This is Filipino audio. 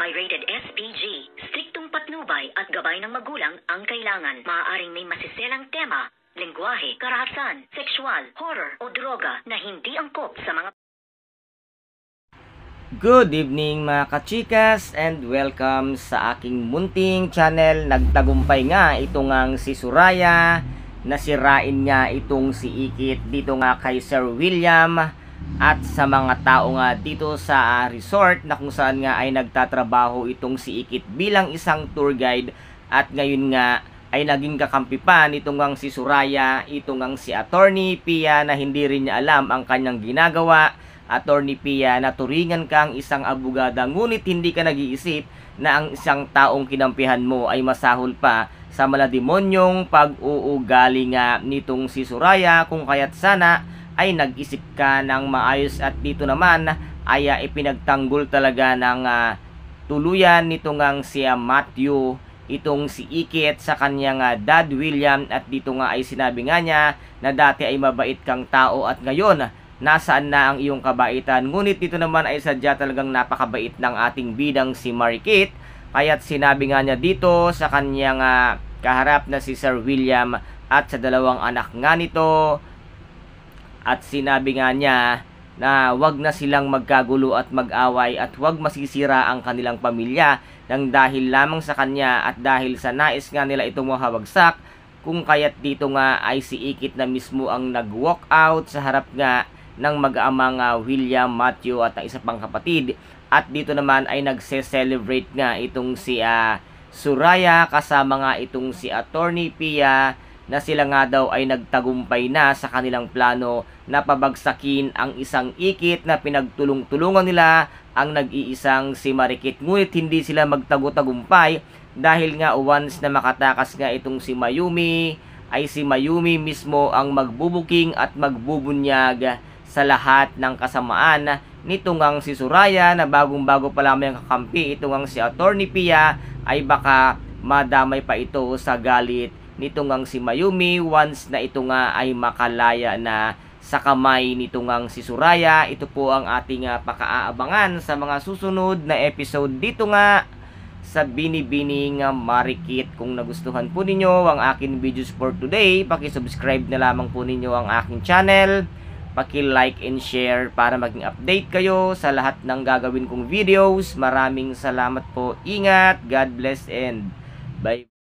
ay rated SPG. Striktong patnubay at gabay ng magulang ang kailangan. Maaaring may masiselang tema, lengguwahe, karahasan, sexual, horror o droga na hindi angkop sa mga... Good evening mga kachikas and welcome sa aking munting channel. Nagtagumpay nga itong ang si Suraya, nasirain niya itong si Ikit dito nga kay Sir William at sa mga tao nga dito sa resort na kung saan nga ay nagtatrabaho itong si Ikit bilang isang tour guide. At ngayon nga ay naging kakampi pa nitong ang si Suraya, itong ang si Attorney Pia na hindi rin niya alam ang kanyang ginagawa. Attorney Pia, naturingan kang isang abogada ngunit hindi ka nag-iisip na ang isang taong kinampihan mo ay masahol pa sa malademonyong pag-uugali nga nitong si Suraya, kung kaya't sana ay nag-isip ka ng maayos. At dito naman ay ipinagtanggol talaga ng tuluyan nitong ang si Matthew, itong si Ikit sa kanyang dad William. At dito nga ay sinabi nga niya na dati ay mabait kang tao at ngayon nasaan na ang iyong kabaitan. Ngunit dito naman ay sadya talagang napakabait ng ating bidang si Marikit. Kaya't sinabi nga niya dito sa kanyang kaharap na si Sir William at sa dalawang anak nga nito, at sinabi nga niya na wag na silang magkagulo at mag-away at wag masisira ang kanilang pamilya nang dahil lamang sa kanya at dahil sa nais nga nila itong mawagsak. Kung kaya't dito nga ay si Ikit na mismo ang nag-walk out sa harap nga ng mag-amang William, Matthew at ang isa pang kapatid. At dito naman ay nagse-celebrate nga itong si Suraya kasama nga itong si Attorney Pia na sila nga daw ay nagtagumpay na sa kanilang plano na pabagsakin ang isang Ikit na pinagtulong-tulungan nila ang nag-iisang si Marikit. Ngunit hindi sila magtago-tagumpay dahil nga once na makatakas nga itong si Mayumi ay si Mayumi mismo ang magbubuking at magbubunyag sa lahat ng kasamaan nitong ang si Suraya na bagong-bago pa lamang ang kakampi. Itong ang si Attorney Pia ay baka madamay pa ito sa galit nitong ang si Mayumi once na ito nga ay makalaya na sa kamay nitong ang si Suraya. Ito po ang ating pakaaabangan sa mga susunod na episode dito nga sa Binibining Marikit. Kung nagustuhan po ninyo ang aking videos for today, paki-subscribe na lamang po ninyo ang aking channel, paki-like and share para maging update kayo sa lahat ng gagawin kong videos. Maraming salamat po. Ingat, God bless and bye.